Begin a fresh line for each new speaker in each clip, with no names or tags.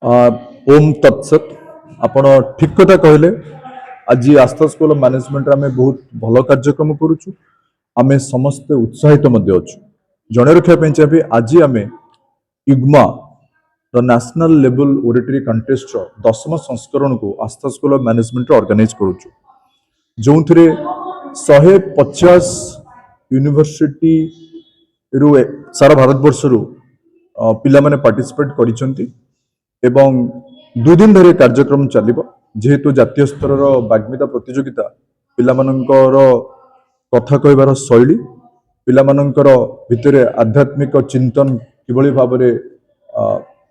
ओम तत्सत आपण ठीक कथा कहले। आज आस्था स्कूल मैनेजमेंट आम बहुत भल कार्यक्रम करुचु। आम समस्ते उत्साहित जड़े रखापी चाहिए। आज आम युग्मा नेशनल लेवल ओरेटरी कंटेस्ट 10म संस्करण को आस्था स्कूल मैनेजमेंट ऑर्गेनाइज करुचु, जो 150 यूनिवर्सिटी रु सारा भारत वर्ष पिला माने पार्टिसिपेट करिसेंती एवं 2 दिन धरी कार्यक्रम चलिबो। जेहेतु जातीय स्तर बाग्मिता प्रतियोगिता पिलामानंकर कथा कहबार शैली, पिलामानंकर भितरे आध्यात्मिक चिंतन किभली भाबरे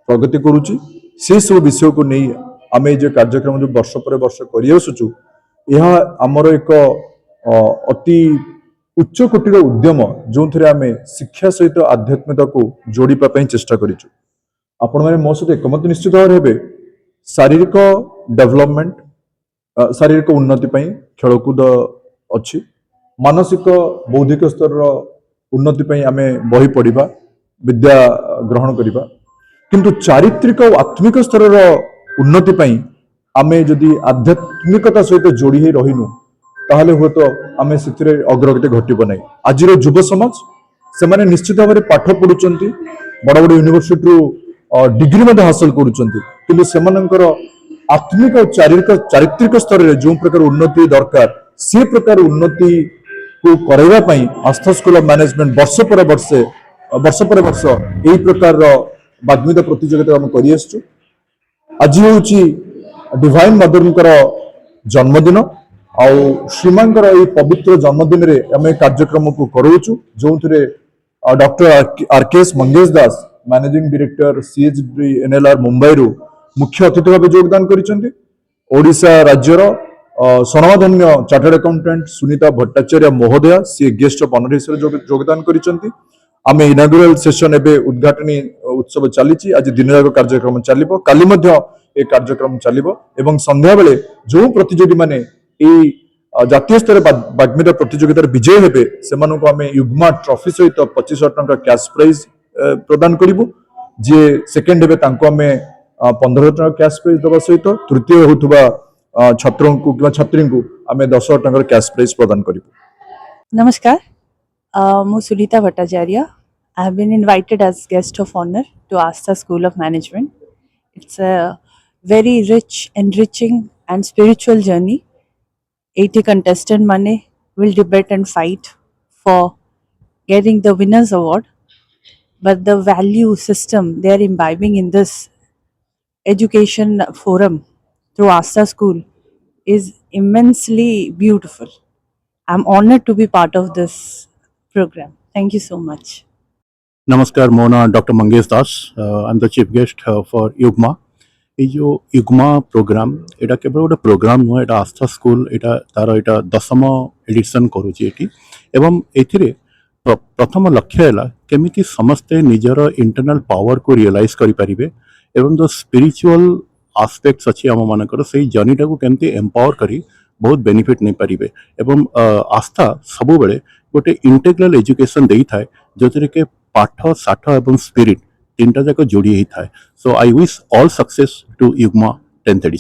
प्रगति करुची, से सब विषय को नहीं आमे जे कार्यक्रम जो वर्ष पर वर्ष करि आसुचु, यह आमर एक अति उच्च कोटिर उद्यम जो थे आमे शिक्षा सहित आध्यात्मिकता को जोड़िबा पई चेष्टा करिचु। आपण माने मो सहित एकमत निश्चित भाव हेबे। शारीरिक डेवलपमेंट, शारीरिक उन्नति पई खेलकूद अछि, मानसिक बौद्धिक स्तर उन्नति पई आमे बही पढ़िबा, विद्या ग्रहण करिबा, किंतु चारित्रिक और आत्मिक स्तर उन्नति पई आमे जदि आध्यात्मिकता सहित जोड़ी ही रहिनु ताहले हुए तो आमे सिथिरे अग्रगति घटिबो नै। आजिर युव समाज से माने निश्चित भाव पाठ पढुचंती, बड़ बड़ यूनिवर्सिटी डिग्री मध्य हासिल करुचंती, किंतु सेमानंकर आत्मिक और चारित्रिक स्तर रे जो प्रकार उन्नति दरकार से प्रकार उन्नति को करैबा पई आस्था स्कूल मैनेजमेंट वर्ष पर वर्ष एही प्रकार बाग्मिता प्रतियोगिता हम करि आछू। आज होची डिवाइन मदरंकर जन्मदिन आउ श्रीमांकर ए पवित्र जन्मदिन रे हम कार्यक्रम को करूछु, जो थे doctor RKS Mangesh Das managing director CHD NLR Mumbai रु मुख्य अतिथि भाव योगदान करिसेंती। ओडिशा राज्यर स्वनामधन्य चार्टर्ड अकाउंटेंट सुनीता भट्टाचार्य महोदया सी गेस्ट ऑफ ऑनर हिसाब योगदान करिसेंती। आमे इनागुरल सेशन एबे उद्घाटनी उत्सव चलीची। आज दिन जाक कार्यक्रम चलिबो, काली मध्य ए कार्यक्रम चलिबो एवं संध्या बेले जो प्रतियोगी माने ए जातीय स्तर बाग्मिता प्रतियोगितार विजय हेबे सेमानकु आमे युग्मा ट्रॉफी सहित 25,000 टंका कैश प्राइज प्रदान करिबु। जे सेकेंड हेबे तांको आमे 15,000 टंका कैश प्राइज दबा सहित तृतीय होतबा छात्रों को किबा छात्री को आमे 10,000 टंका कैश प्राइज प्रदान करिबु।
नमस्कार, मु Sunita Bhattacharya. I have been invited as guest of honor to Astha School of Management. It's a very rich, enriching and spiritual journey. 80 contestant mane will debate and fight for getting the winners award. But the value system they are imbibing in this education forum through Astha School is immensely beautiful. I'm honored to be part of this program. Thank you so much.
नमस्कार, मो ना doctor Mangesh Das. I am the chief guest for Yugma. ये जो युग्मा programme एटा केवल गोटे programme नुह, एटा आस्था school एटा तार एटा 10म addition करुची एटी। एवं एथिरे प्रथम लक्ष्य है केमिति समस्ते निजर इंटरनल पावर को रियलाइज करि परिबे एवं जो स्पिरिचुअल आस्पेक्ट्स अच्छी आम मानकर से जर्नीटा को केमती एम्पावर करी बहुत बेनिफिट नहीं पारिबे। एवं आस्था सबु बेले गोटे इंटेग्रल एजुकेशन देई थाए जो के पाठ साठ एवं स्पिरिट तीनटा जाक जोड़ी ही थाए। So I wish all success to Yugma 10th addition.